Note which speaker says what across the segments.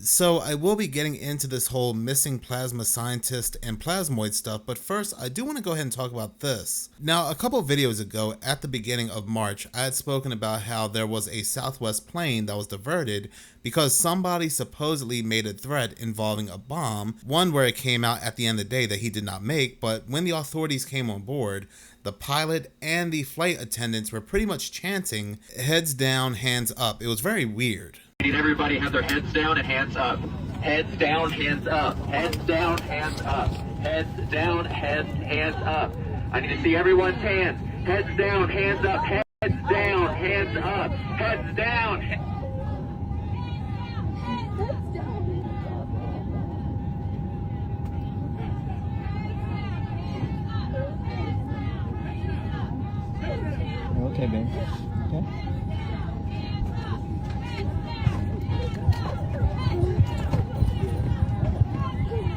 Speaker 1: So I will be getting into this whole missing plasma scientist and plasmoid stuff, but first I do want to go ahead and talk about this. Now, a couple of videos ago at the beginning of March, I had spoken about how there was a Southwest plane that was diverted because somebody supposedly made a threat involving a bomb, one where it came out at the end of the day that he did not make, but when the authorities came on board, the pilot and the flight attendants were pretty much chanting, "Heads down, hands up." It was very weird.
Speaker 2: Need everybody have their heads down and hands up. Heads down, hands up. Heads down, hands up. Heads down, hands up. I need to see everyone's hands. Heads down, hands up. Heads down, hands up. Heads down.
Speaker 3: Okay, babe. Okay.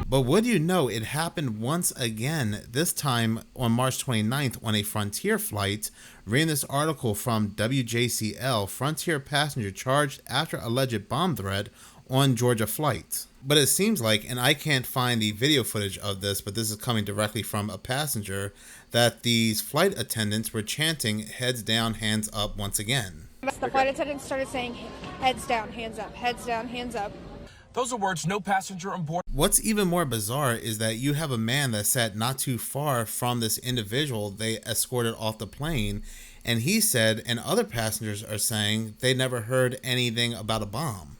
Speaker 1: But would you know, it happened once again, this time on March 29th on a Frontier flight. Reading this article from WJCL, Frontier passenger charged after alleged bomb threat on Georgia flight. But it seems like, and I can't find the video footage of this, but this is coming directly from a passenger, that these flight attendants were chanting "heads down, hands up" once again.
Speaker 4: The flight attendants started saying, "Heads down, hands up, heads down, hands up."
Speaker 5: Those are words no passenger on board.
Speaker 1: What's even more bizarre is that you have a man that sat not too far from this individual they escorted off the plane, and he said, and other passengers are saying, they never heard anything about a bomb.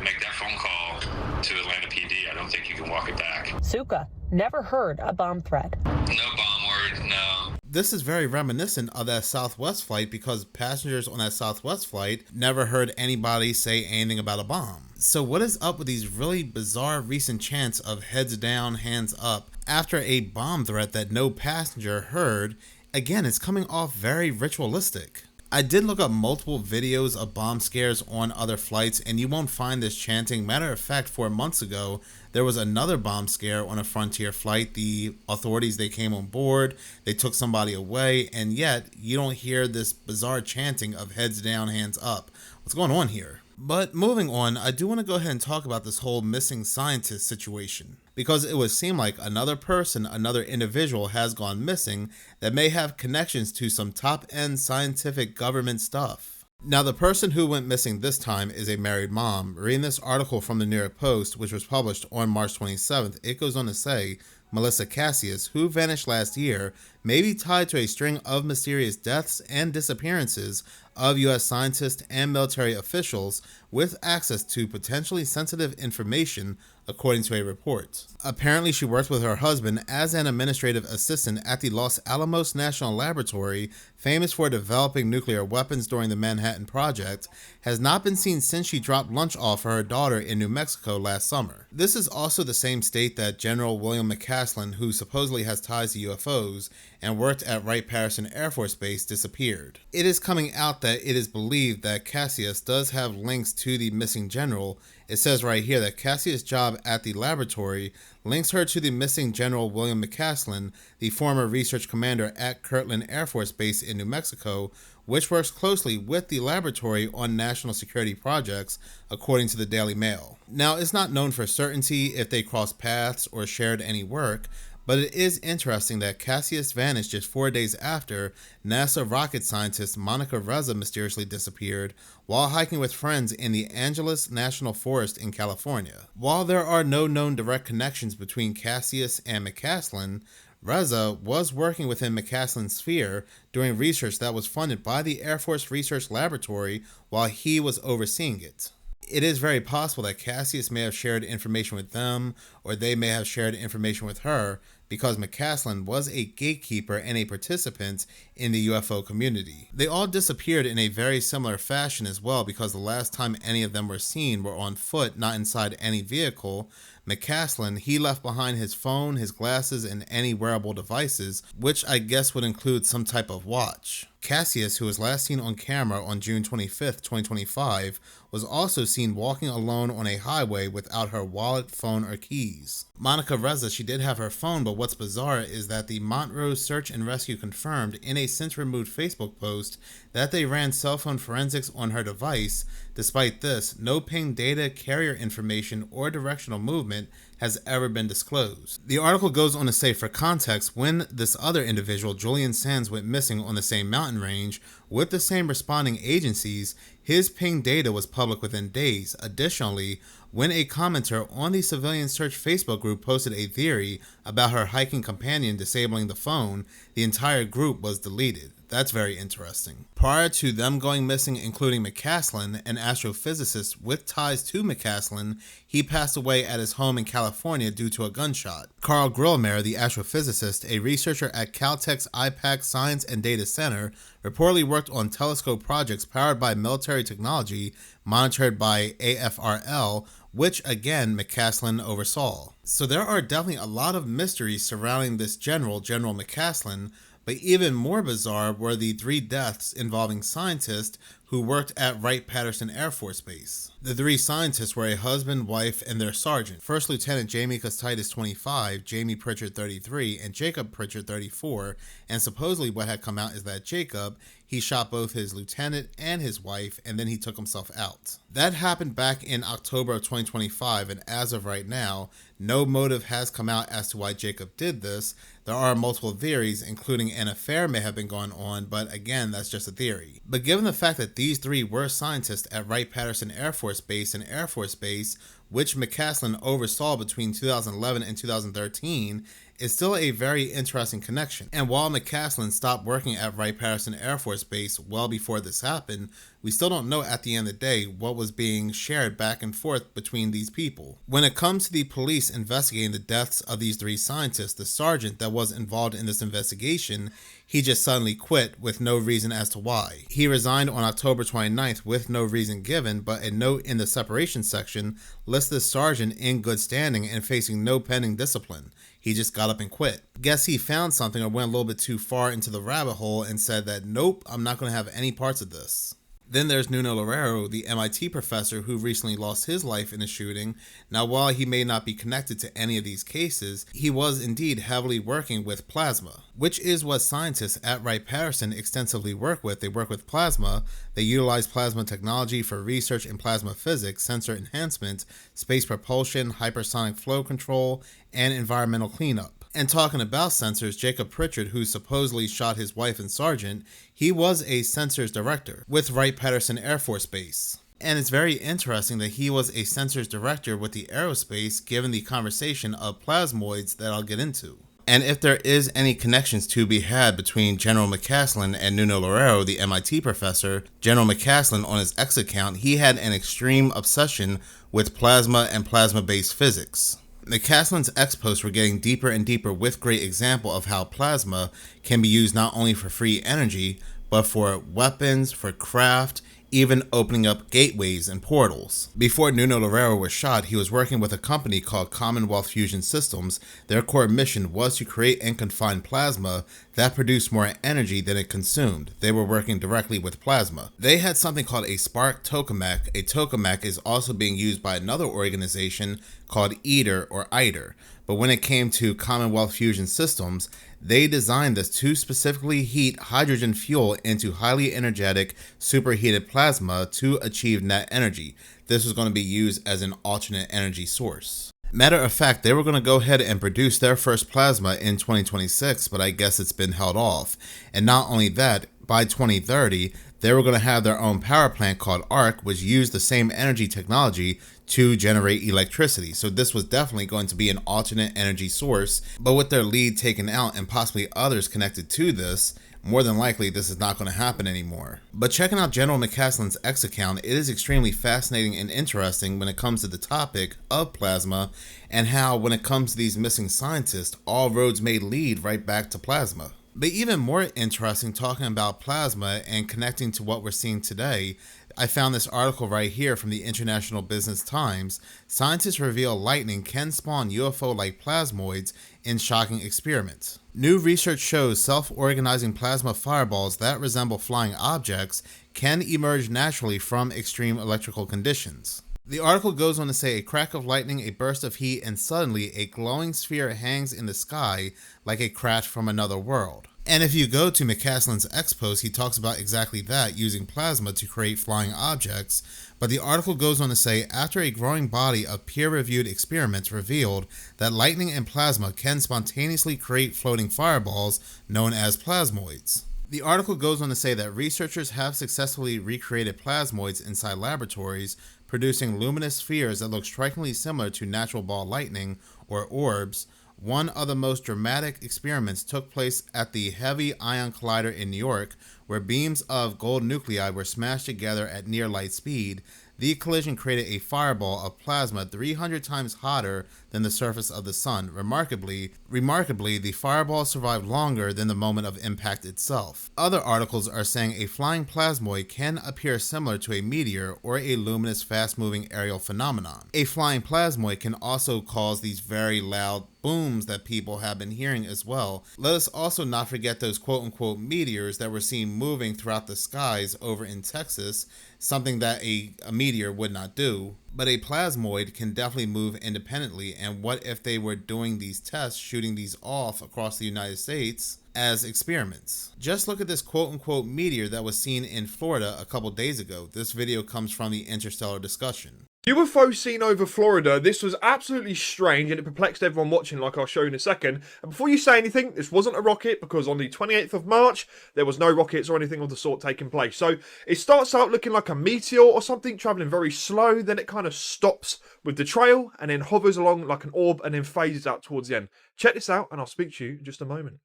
Speaker 6: Make that phone call to Atlanta PD. I don't think you can walk it back.
Speaker 7: Suka never heard a bomb threat.
Speaker 6: No bomb word, no.
Speaker 1: This is very reminiscent of that Southwest flight because passengers on that Southwest flight never heard anybody say anything about a bomb. So what is up with these really bizarre recent chants of "heads down, hands up" after a bomb threat that no passenger heard? Again, it's coming off very ritualistic. I did look up multiple videos of bomb scares on other flights, and you won't find this chanting. Matter of fact, 4 months ago, there was another bomb scare on a Frontier flight. The authorities, they came on board, they took somebody away, and yet you don't hear this bizarre chanting of "heads down, hands up." What's going on here? But moving on, I do want to go ahead and talk about this whole missing scientist situation, because it would seem like another person, another individual has gone missing that may have connections to some top-end scientific government stuff. Now, the person who went missing this time is a married mom. Reading this article from the New York Post, which was published on March 27th, it goes on to say, Melissa Cassius, who vanished last year, may be tied to a string of mysterious deaths and disappearances of U.S. scientists and military officials with access to potentially sensitive information, according to a report. Apparently, she worked with her husband as an administrative assistant at the Los Alamos National Laboratory, famous for developing nuclear weapons during the Manhattan Project, has not been seen since she dropped lunch off for her daughter in New Mexico last summer. This is also the same state that General William McCaslin, who supposedly has ties to UFOs and worked at Wright-Patterson Air Force Base, disappeared. It is coming out that it is believed that Cassius does have links to the missing general. It says right here that Cassius' job at the laboratory links her to the missing General William McCaslin, the former research commander at Kirtland Air Force Base in New Mexico, which works closely with the laboratory on national security projects, according to the Daily Mail. Now, it's not known for certainty if they crossed paths or shared any work, but it is interesting that Cassius vanished just 4 days after NASA rocket scientist Monica Reza mysteriously disappeared while hiking with friends in the Angeles National Forest in California. While there are no known direct connections between Cassius and McCaslin, Reza was working within McCaslin's sphere doing research that was funded by the Air Force Research Laboratory while he was overseeing it. It is very possible that Cassius may have shared information with them, or they may have shared information with her, because McCaslin was a gatekeeper and a participant in the UFO community. They all disappeared in a very similar fashion as well, because the last time any of them were seen were on foot, not inside any vehicle. McCaslin, he left behind his phone, his glasses, and any wearable devices, which I guess would include some type of watch. Cassius, who was last seen on camera on June 25th, 2025, was also seen walking alone on a highway without her wallet, phone, or keys. Monica Reza, she did have her phone, but what's bizarre is that the Montrose Search and Rescue confirmed in a since-removed Facebook post that they ran cell phone forensics on her device. Despite this, no ping data, carrier information, or directional movement has ever been disclosed. The article goes on to say, for context, when this other individual, Julian Sands, went missing on the same mountain range with the same responding agencies, his ping data was public within days. Additionally, when a commenter on the Civilian Search Facebook group posted a theory about her hiking companion disabling the phone, the entire group was deleted. That's very interesting. Prior to them going missing, including McCaslin, an astrophysicist with ties to McCaslin, he passed away at his home in California due to a gunshot. Carl Grillmeyer, the astrophysicist, a researcher at Caltech's IPAC Science and Data Center, reportedly worked on telescope projects powered by military technology monitored by AFRL, which again McCaslin oversaw. So there are definitely a lot of mysteries surrounding this General McCaslin. But even more bizarre were the 3 deaths involving scientists who worked at Wright-Patterson Air Force Base. The 3 scientists were a husband, wife, and their sergeant. First Lieutenant Jamie Costitis, 25, Jamie Pritchard, 33, and Jacob Pritchard, 34, and supposedly what had come out is that Jacob, he shot both his lieutenant and his wife, and then he took himself out. That happened back in October of 2025, and as of right now, no motive has come out as to why Jacob did this. There are multiple theories, including an affair may have been going on, but again, that's just a theory. But given the fact that these 3 were scientists at Wright-Patterson Air Force Base and Air Force Base, which McCaslin oversaw between 2011 and 2013, is still a very interesting connection. And while McCaslin stopped working at Wright-Patterson Air Force Base well before this happened, we still don't know at the end of the day what was being shared back and forth between these people. When it comes to the police investigating the deaths of these 3 scientists, the sergeant that was involved in this investigation, he just suddenly quit with no reason as to why. He resigned on October 29th with no reason given, but a note in the separation section lists the sergeant in good standing and facing no pending discipline. He just got up and quit. Guess he found something or went a little bit too far into the rabbit hole and said that, nope, I'm not going to have any parts of this. Then there's Nuno Loureiro, the MIT professor who recently lost his life in a shooting. Now, while he may not be connected to any of these cases, he was indeed heavily working with plasma, which is what scientists at Wright-Patterson extensively work with. They work with plasma. They utilize plasma technology for research in plasma physics, sensor enhancement, space propulsion, hypersonic flow control, and environmental cleanup. And talking about sensors, Jacob Pritchard, who supposedly shot his wife and sergeant, he was a sensors director with Wright-Patterson Air Force Base. And it's very interesting that he was a sensors director with the aerospace, given the conversation of plasmoids that I'll get into. And if there is any connections to be had between General McCaslin and Nuno Loureiro, the MIT professor, General McCaslin on his X account, he had an extreme obsession with plasma and plasma-based physics. McCaslin's X posts were getting deeper and deeper with great example of how plasma can be used not only for free energy, but for weapons, for craft, even opening up gateways and portals. Before Nuno Loureiro was shot, he was working with a company called Commonwealth Fusion Systems. Their core mission was to create and confine plasma that produced more energy than it consumed. They were working directly with plasma. They had something called a spark tokamak. A tokamak is also being used by another organization called ITER. But when it came to Commonwealth Fusion Systems, they designed this to specifically heat hydrogen fuel into highly energetic superheated plasma to achieve net energy. This was going to be used as an alternate energy source. Matter of fact, they were going to go ahead and produce their first plasma in 2026, but I guess it's been held off. And not only that, by 2030, they were going to have their own power plant called ARC, which used the same energy technology to generate electricity. So this was definitely going to be an alternate energy source, but with their lead taken out and possibly others connected to this, more than likely this is not going to happen anymore. But checking out General McCaslin's X account, it is extremely fascinating and interesting when it comes to the topic of plasma and how when it comes to these missing scientists, all roads may lead right back to plasma. But even more interesting, talking about plasma and connecting to what we're seeing today, I found this article right here from the International Business Times. Scientists reveal lightning can spawn UFO-like plasmoids in shocking experiments. New research shows self-organizing plasma fireballs that resemble flying objects can emerge naturally from extreme electrical conditions. The article goes on to say a crack of lightning, a burst of heat, and suddenly a glowing sphere hangs in the sky like a crash from another world. And if you go to McCaslin's X post, he talks about exactly that, using plasma to create flying objects. But the article goes on to say, after a growing body of peer-reviewed experiments revealed that lightning and plasma can spontaneously create floating fireballs known as plasmoids. The article goes on to say that researchers have successfully recreated plasmoids inside laboratories, producing luminous spheres that look strikingly similar to natural ball lightning, or orbs. One of the most dramatic experiments took place at the Heavy Ion Collider in New York, where beams of gold nuclei were smashed together at near light speed. The collision created a fireball of plasma 300 times hotter than the surface of the sun. Remarkably, the fireball survived longer than the moment of impact itself. Other articles are saying a flying plasmoid can appear similar to a meteor or a luminous, fast-moving aerial phenomenon. A flying plasmoid can also cause these very loud booms that people have been hearing as well. Let us also not forget those quote-unquote meteors that were seen moving throughout the skies over in Texas, something that a meteor would not do. But a plasmoid can definitely move independently, and what if they were doing these tests, shooting these off across the United States as experiments? Just look at this quote-unquote meteor that was seen in Florida a couple days ago. This video comes from the Interstellar Discussion.
Speaker 8: UFO seen over Florida. This was absolutely strange and it perplexed everyone watching, like I'll show you in a second. And before you say anything, this wasn't a rocket, because on the 28th of March, there was no rockets or anything of the sort taking place. So it starts out looking like a meteor or something, travelling very slow, then it kind of stops with the trail and then hovers along like an orb and then phases out towards the end. Check this out and I'll speak to you in just a moment.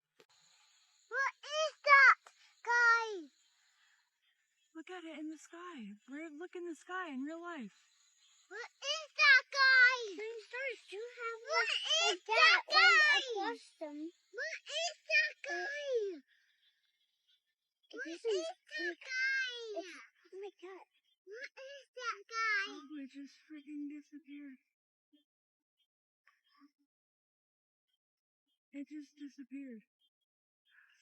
Speaker 9: What is that, guys?
Speaker 10: Look at it in the sky. Look in the sky in real life.
Speaker 9: What is that, guys? You have what is that, guys? What is that, guys? What is that, guys? Oh my god. What is that, guys?
Speaker 10: Oh, it just freaking disappeared. It just disappeared.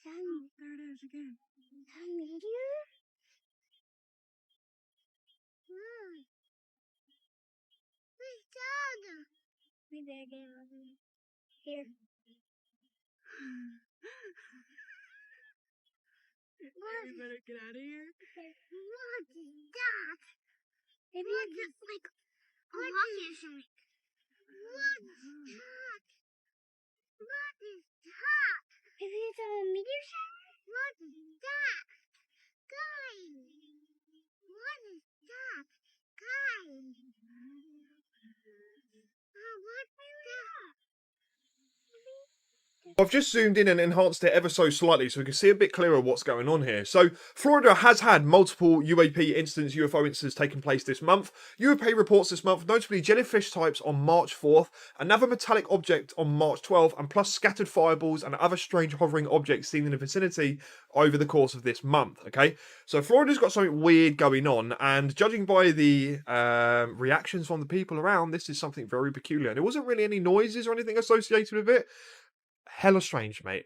Speaker 10: Oh, there it is again.
Speaker 9: A meteor? Hmm. Where's Dad? Maybe I get out of here.
Speaker 10: You better get out of here.
Speaker 9: What is that? Maybe I just like a rocket or something. What is that? What is that? Maybe it's a meteor shower? What is that? Guys! What is that? Guys! What is that?
Speaker 8: I've just zoomed in and enhanced it ever so slightly so we can see a bit clearer what's going on here. So, Florida has had multiple UFO incidents taking place this month. UAP reports this month, notably jellyfish types on March 4th, another metallic object on March 12th, and plus scattered fireballs and other strange hovering objects seen in the vicinity over the course of this month, okay? So, Florida's got something weird going on, and judging by the reactions from the people around, this is something very peculiar. And there wasn't really any noises or anything associated with it. Hella strange, mate.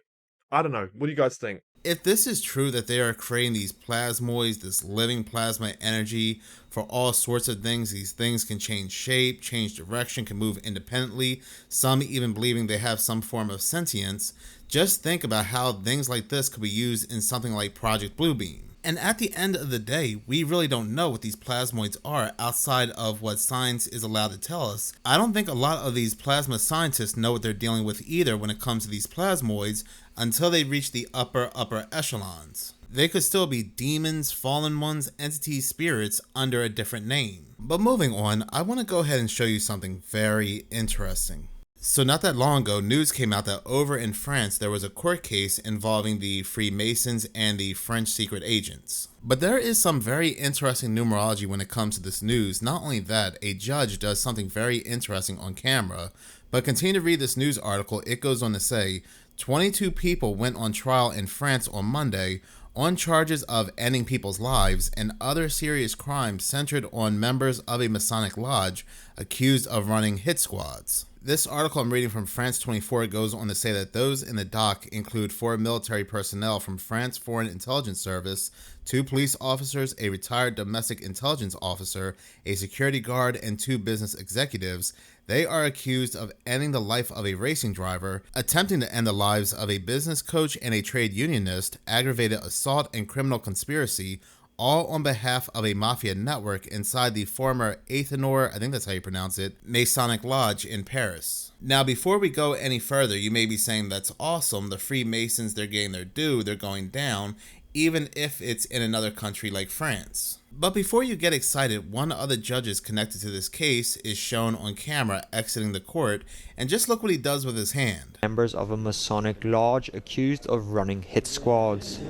Speaker 8: I don't know. What do you guys think?
Speaker 1: If this is true that they are creating these plasmoids, this living plasma energy for all sorts of things, these things can change shape, change direction, can move independently, some even believing they have some form of sentience, just think about how things like this could be used in something like Project Bluebeam. And at the end of the day, we really don't know what these plasmoids are outside of what science is allowed to tell us. I don't think a lot of these plasma scientists know what they're dealing with either when it comes to these plasmoids until they reach the upper echelons. They could still be demons, fallen ones, entities, spirits under a different name. But moving on, I want to go ahead and show you something very interesting. So not that long ago, news came out that over in France, there was a court case involving the Freemasons and the French secret agents. But there is some very interesting numerology when it comes to this news. Not only that, a judge does something very interesting on camera, but continue to read this news article. It goes on to say, 22 people went on trial in France on Monday on charges of ending people's lives and other serious crimes centered on members of a Masonic lodge accused of running hit squads. This article I'm reading from France 24 goes on to say that those in the dock include 4 military personnel from France Foreign Intelligence Service, 2 police officers, a retired domestic intelligence officer, a security guard, and 2 business executives. They are accused of ending the life of a racing driver, attempting to end the lives of a business coach and a trade unionist, aggravated assault and criminal conspiracy, all on behalf of a mafia network inside the former Athénor, I think that's how you pronounce it, Masonic Lodge in Paris. Now, before we go any further, you may be saying that's awesome, the Freemasons, they're getting their due, they're going down, even if it's in another country like France. But before you get excited, one of the judges connected to this case is shown on camera exiting the court, and just look what he does with his hand.
Speaker 11: Members of a Masonic lodge accused of running hit squads.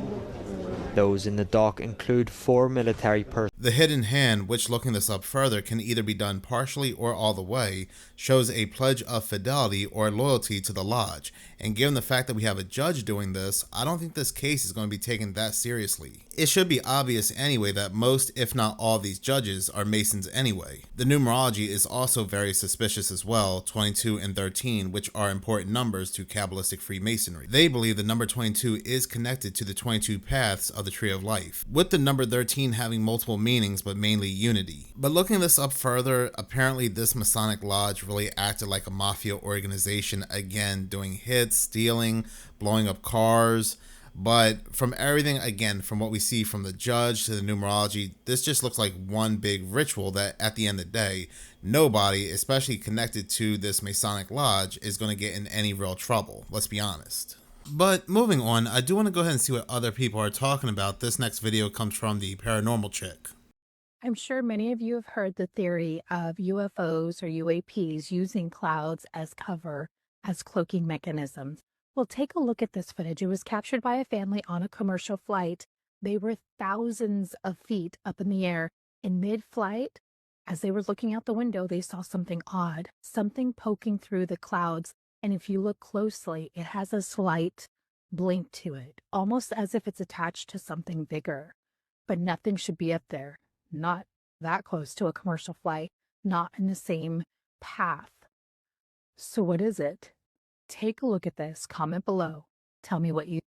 Speaker 11: Those in the dock include 4 military personnel.
Speaker 1: The hidden hand, which looking this up further can either be done partially or all the way, shows a pledge of fidelity or loyalty to the lodge. And given the fact that we have a judge doing this, I don't think this case is going to be taken that seriously. It should be obvious anyway that most, if not all, of these judges are Masons anyway. The numerology is also very suspicious as well, 22 and 13, which are important numbers to Kabbalistic Freemasonry. They believe the number 22 is connected to the 22 paths of the Tree of Life, with the number 13 having multiple meanings but mainly unity. But looking this up further, apparently this Masonic lodge really acted like a mafia organization, again doing hits, stealing, blowing up cars. But from everything, again, from what we see from the judge to the numerology, this just looks like one big ritual that at the end of the day, nobody, especially connected to this Masonic lodge, is going to get in any real trouble. Let's be honest. But moving on, I do want to go ahead and see what other people are talking about. This next video comes from the Paranormal Chick.
Speaker 7: I'm sure many of you have heard the theory of UFOs or UAPs using clouds as cover, as cloaking mechanisms. Well, take a look at this footage. It was captured by a family on a commercial flight. They were thousands of feet up in the air. In mid-flight, as they were looking out the window, they saw something odd, something poking through the clouds. And if you look closely, it has a slight blink to it, almost as if it's attached to something bigger. But nothing should be up there, not that close to a commercial flight, not in the same path. So what is it? Take a look at this. Comment below. Tell me what you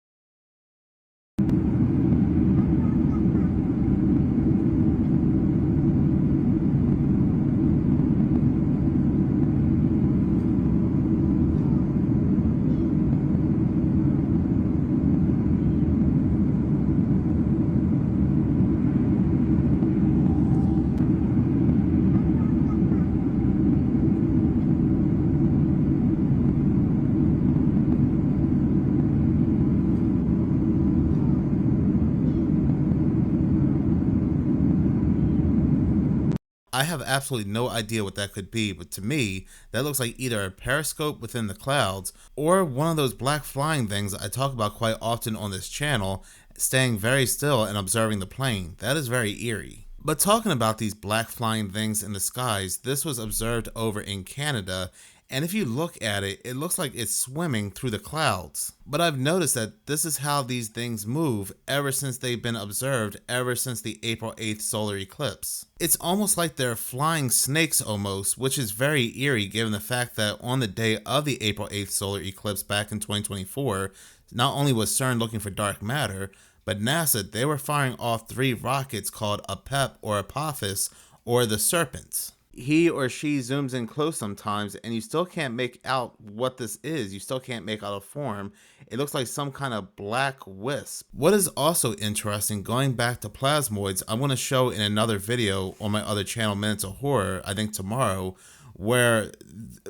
Speaker 1: I have absolutely no idea what that could be, but to me, that looks like either a periscope within the clouds or one of those black flying things I talk about quite often on this channel, staying very still and observing the plane. That is very eerie. But talking about these black flying things in the skies, this was observed over in Canada, and if you look at it, it looks like it's swimming through the clouds. But I've noticed that this is how these things move ever since they've been observed, ever since the April 8th solar eclipse. It's almost like they're flying snakes almost, which is very eerie given the fact that on the day of the April 8th solar eclipse back in 2024, not only was CERN looking for dark matter, but NASA, they were firing off 3 rockets called APEP or Apophis or the Serpent. He or she zooms in close sometimes and you still can't make out what this is. You still can't make out a form. It looks like some kind of black wisp. What is also interesting, going back to plasmoids, I want to show in another video on my other channel, Minutes of Horror, I think tomorrow, where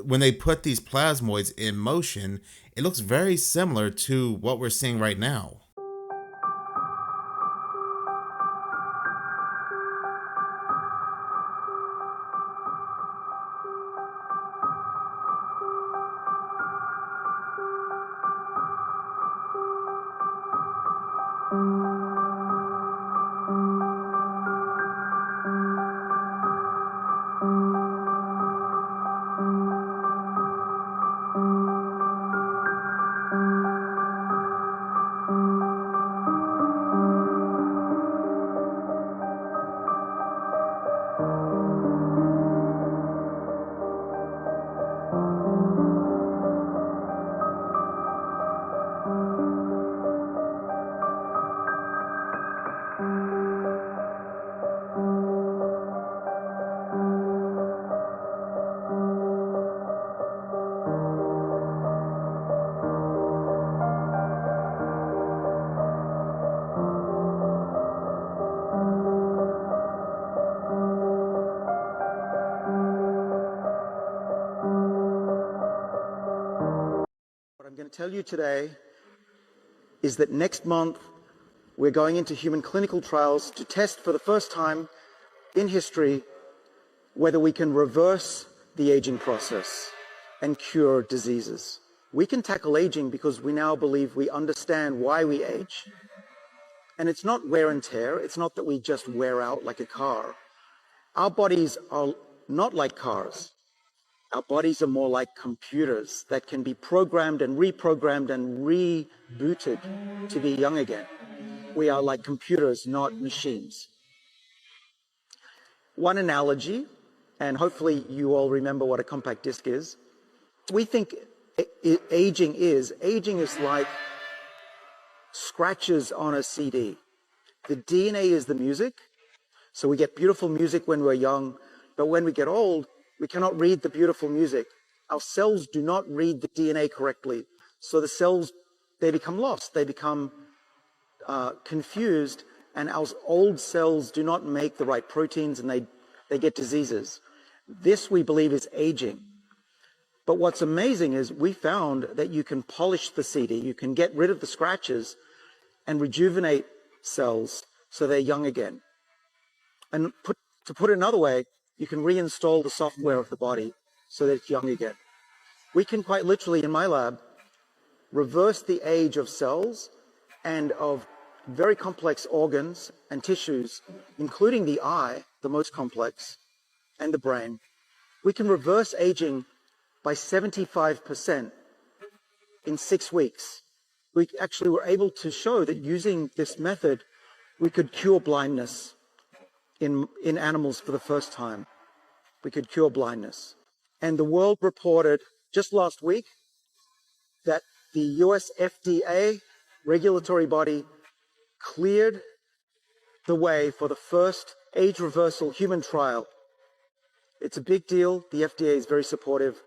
Speaker 1: when they put these plasmoids in motion, it looks very similar to what we're seeing right now.
Speaker 12: going to tell you today is that next month we're going into human clinical trials to test for the first time in history whether we can reverse the aging process and cure diseases. We can tackle aging because we now believe we understand why we age. And it's not wear and tear. It's not that we just wear out like a car. Our bodies are not like cars. Our bodies are more like computers that can be programmed and reprogrammed and rebooted to be young again. We are like computers, not machines. One analogy, and hopefully you all remember what a compact disc is. We think aging is like scratches on a CD. The DNA is the music, so we get beautiful music when we're young, but when we get old, we cannot read the beautiful music. Our cells do not read the DNA correctly, so the cells, they become lost, they become confused, and our old cells do not make the right proteins, and they get diseases. This, we believe, is aging. But what's amazing is we found that you can polish the CD, you can get rid of the scratches and rejuvenate cells so they're young again. And to put it another way, you can reinstall the software of the body so that it's young again. We can quite literally, in my lab, reverse the age of cells and of very complex organs and tissues, including the eye, the most complex, and the brain. We can reverse aging by 75% in 6 weeks. We actually were able to show that using this method, we could cure blindness in animals for the first time. We could cure blindness. And the world reported just last week that the US FDA regulatory body cleared the way for the first age reversal human trial. It's a big deal. The FDA is very supportive.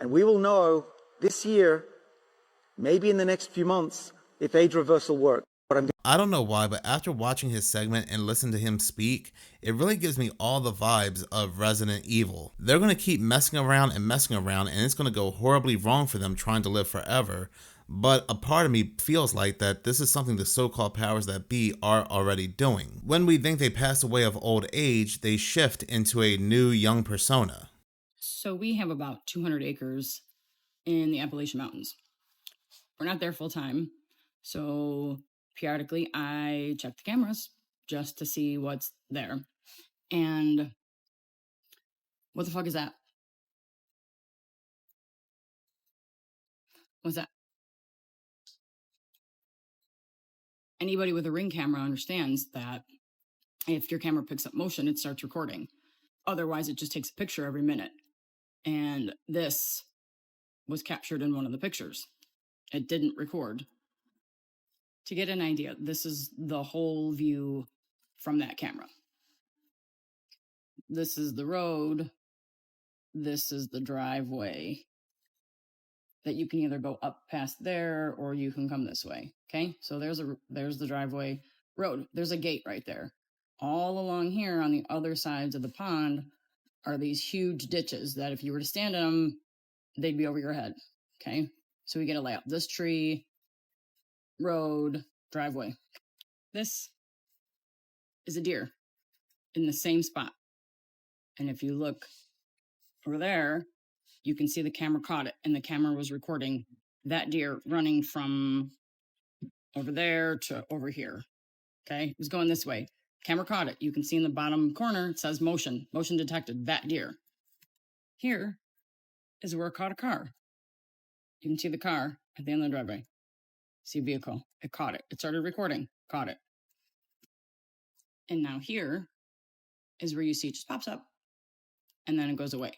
Speaker 12: And we will know this year, maybe in the next few months, if age reversal works.
Speaker 1: I don't know why, but after watching his segment and listening to him speak, it really gives me all the vibes of Resident Evil. They're going to keep messing around, and it's going to go horribly wrong for them trying to live forever. But a part of me feels like that this is something the so-called powers that be are already doing. When we think they pass away of old age, they shift into a new young persona.
Speaker 13: So we have about 200 acres in the Appalachian Mountains. We're not there full time, so periodically I check the cameras just to see what's there. And what the fuck is that? What's that? Anybody with a Ring camera understands that if your camera picks up motion, it starts recording. Otherwise, it just takes a picture every minute. And this was captured in one of the pictures. It didn't record. To get an idea, this is the whole view from that camera. This is the road. This is the driveway that you can either go up past there or you can come this way. Okay, so there's the driveway road. There's a gate right there. All along here on the other sides of the pond are these huge ditches that if you were to stand in them, they'd be over your head. Okay, so we get a layout. This tree, road, driveway. This is a deer in the same spot. And if you look over there, you can see the camera caught it, and the camera was recording that deer running from over there to over here. Okay, it was going this way. Camera caught it. You can see in the bottom corner, it says motion detected, that deer. Here is where it caught a car. You can see the car at the end of the driveway. See a vehicle. It caught it. It started recording, caught it. And now here is where you see it just pops up and then it goes away.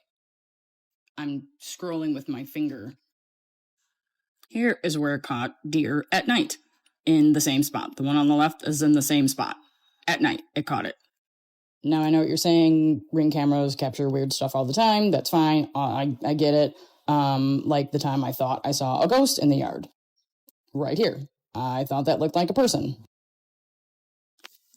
Speaker 13: I'm scrolling with my finger. Here is where it caught deer at night in the same spot. The one on the left is in the same spot. At night, it caught it. Now I know what you're saying. Ring cameras capture weird stuff all the time. That's fine. I get it. Like the time I thought I saw a ghost in the yard. Right here. I thought that looked like a person.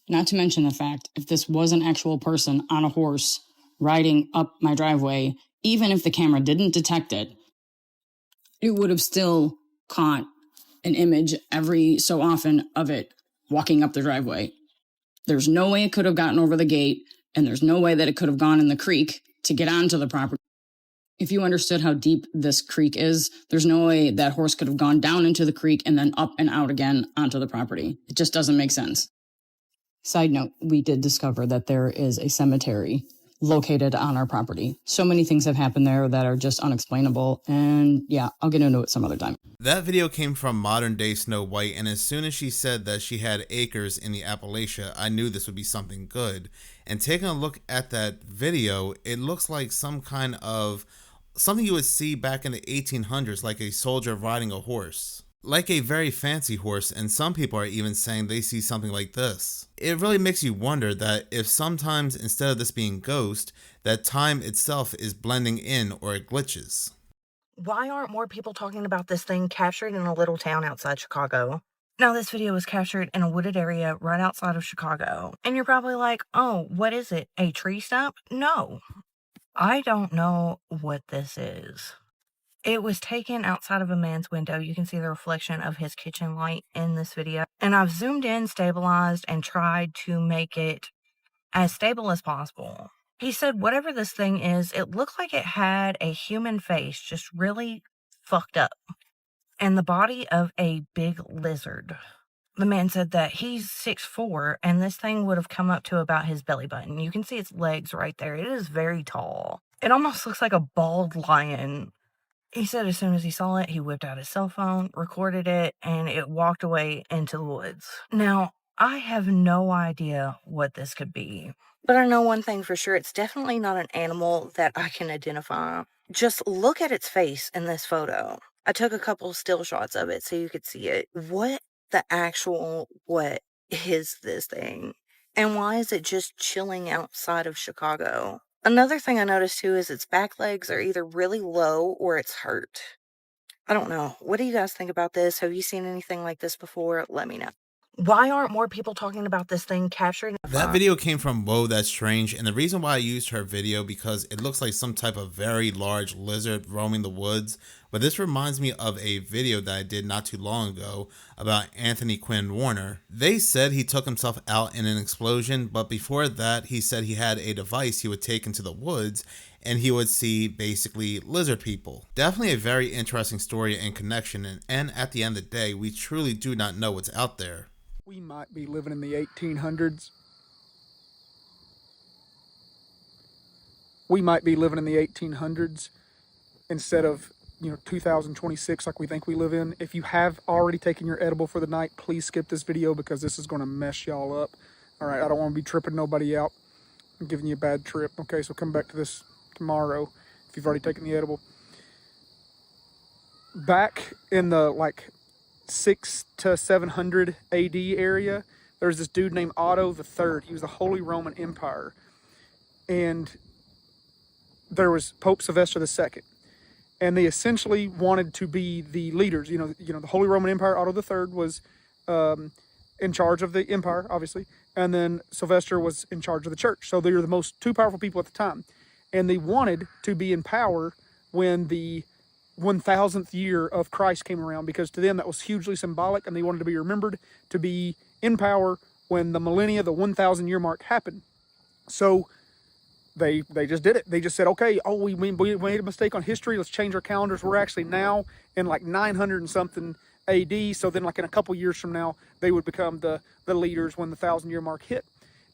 Speaker 13: Not to mention the fact, if this was an actual person on a horse riding up my driveway, even if the camera didn't detect it, it would have still caught an image every so often of it walking up the driveway. There's no way it could have gotten over the gate, and there's no way that it could have gone in the creek to get onto the property. If you understood how deep this creek is, there's no way that horse could have gone down into the creek and then up and out again onto the property. It just doesn't make sense. Side note, we did discover that there is a cemetery located on our property. So many things have happened there that are just unexplainable. And yeah, I'll get into it some other time.
Speaker 1: That video came from Modern Day Snow White, and as soon as she said that she had acres in the Appalachia, I knew this would be something good. And taking a look at that video, it looks like some kind of something you would see back in the 1800s, like a soldier riding a horse. Like a very fancy horse, and some people are even saying they see something like this. It really makes you wonder that if sometimes instead of this being ghost, that time itself is blending in or it glitches.
Speaker 14: Why aren't more people talking about this thing captured in a little town outside Chicago? Now, this video was captured in a wooded area right outside of Chicago. And you're probably like, oh, what is it? A tree stump? No. I don't know what this is. It was taken outside of a man's window. You can see the reflection of his kitchen light in this video. And I've zoomed in, stabilized, and tried to make it as stable as possible. He said whatever this thing is, it looked like it had a human face, just really fucked up, and the body of a big lizard. The man said that he's 6'4", and this thing would have come up to about his belly button. You can see its legs right there. It is very tall. It almost looks like a bald lion. He said as soon as he saw it, he whipped out his cell phone, recorded it, and it walked away into the woods. Now, I have no idea what this could be, but I know one thing for sure. It's definitely not an animal that I can identify. Just look at its face in this photo. I took a couple still shots of it so you could see it. What is this thing? And why is it just chilling outside of Chicago? Another thing I noticed too is its back legs are either really low or it's hurt. I don't know. What do you guys think about this? Have you seen anything like this before? Let me know. Why aren't more people talking about this thing captured?
Speaker 1: That video came from Whoa, That's Strange, and the reason why I used her video because it looks like some type of very large lizard roaming the woods, but this reminds me of a video that I did not too long ago about Anthony Quinn Warner. They said he took himself out in an explosion, but before that he said he had a device he would take into the woods and he would see basically lizard people. Definitely a very interesting story and connection, and at the end of the day, we truly do not know what's out there.
Speaker 15: We might be living in the 1800s. We might be living in the 1800s instead of, 2026 like we think we live in. If you have already taken your edible for the night, please skip this video because this is going to mess y'all up. All right, I don't want to be tripping nobody out. I'm giving you a bad trip. Okay, so come back to this tomorrow if you've already taken the edible. Back in the 600 to 700 AD area, there was this dude named Otto III. He was the Holy Roman Empire, and there was Pope Sylvester II, and they essentially wanted to be the leaders. The Holy Roman Empire. Otto III was in charge of the empire, obviously, and then Sylvester was in charge of the church. So they were the two powerful people at the time, and they wanted to be in power when the 1000th year of Christ came around, because to them that was hugely symbolic, and they wanted to be remembered to be in power when the millennia, the 1000-year mark happened. So they just did it. They just said, okay, we made a mistake on history, let's change our calendars. We're actually now in 900 and something AD, so then in a couple years from now they would become the leaders when the 1000-year mark hit.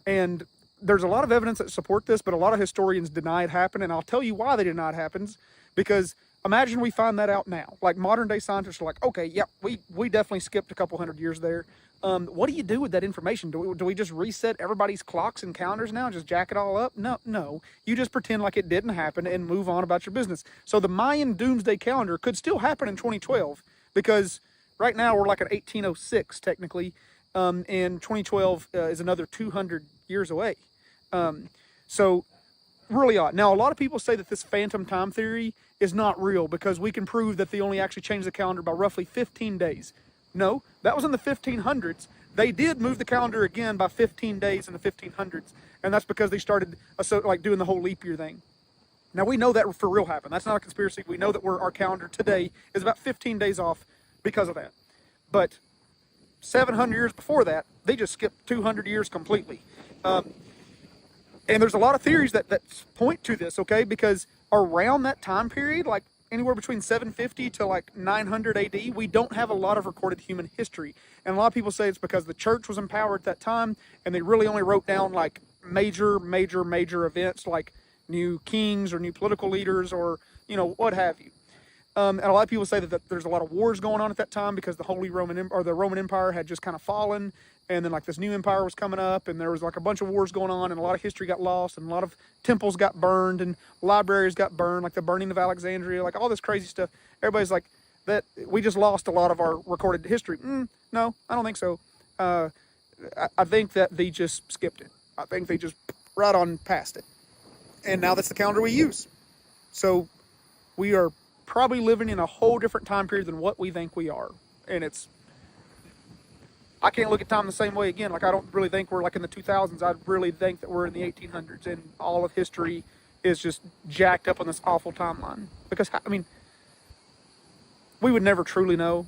Speaker 15: And there's a lot of evidence that support this, but a lot of historians deny it happened, and I'll tell you why they deny it happens. Because imagine we find that out now. Modern day scientists are like, okay, yeah, we definitely skipped a couple hundred years there. What do you do with that information? Do we just reset everybody's clocks and calendars now and just jack it all up? No. You just pretend like it didn't happen and move on about your business. So the Mayan doomsday calendar could still happen in 2012, because right now we're at 1806 technically, and 2012 is another 200 years away. So really odd. Now, a lot of people say that this phantom time theory is not real because we can prove that they only actually changed the calendar by roughly 15 days. No, that was in the 1500s. They did move the calendar again by 15 days in the 1500s, and that's because they started doing the whole leap year thing. Now, we know that for real happened. That's not a conspiracy. We know that our calendar today is about 15 days off because of that. But 700 years before that, they just skipped 200 years completely. And there's a lot of theories that point to this, okay? Because around that time period, like anywhere between 750 to like 900 AD, we don't have a lot of recorded human history. And a lot of people say it's because the church was in power at that time, and they really only wrote down like major events like new kings or new political leaders or, you know, what have you. And a lot of people say that there's a lot of wars going on at that time because the the Roman Empire had just kind of fallen, and then like this new empire was coming up, and there was like a bunch of wars going on, and a lot of history got lost, and a lot of temples got burned, and libraries got burned, like the burning of Alexandria, like all this crazy stuff. Everybody's like, that we just lost a lot of our recorded history. No, I don't think so. I think that they just skipped it. I think they just right on past it. And now that's the calendar we use. So we are probably living in a whole different time period than what we think we are. And I can't look at time the same way again. Like, I don't really think we're like in the 2000s. I really think that we're in the 1800s, and all of history is just jacked up on this awful timeline. Because, I mean, we would never truly know,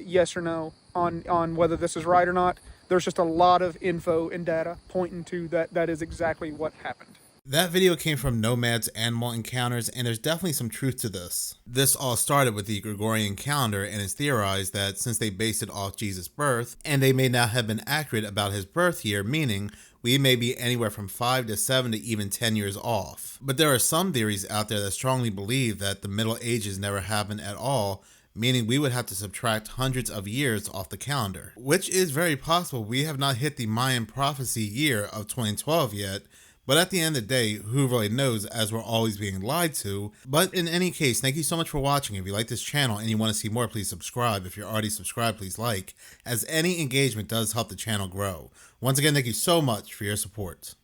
Speaker 15: yes or no, on whether this is right or not. There's just a lot of info and data pointing to that is exactly what happened.
Speaker 1: That video came from Nomad's Animal Encounters, and there's definitely some truth to this. This all started with the Gregorian calendar, and it's theorized that since they based it off Jesus' birth, and they may not have been accurate about his birth year, meaning we may be anywhere from 5 to 7 to even 10 years off. But there are some theories out there that strongly believe that the Middle Ages never happened at all, meaning we would have to subtract hundreds of years off the calendar, which is very possible. We have not hit the Mayan prophecy year of 2012 yet. But at the end of the day, who really knows, as we're always being lied to. But in any case, thank you so much for watching. If you like this channel and you want to see more, please subscribe. If you're already subscribed, please like, as any engagement does help the channel grow. Once again, thank you so much for your support.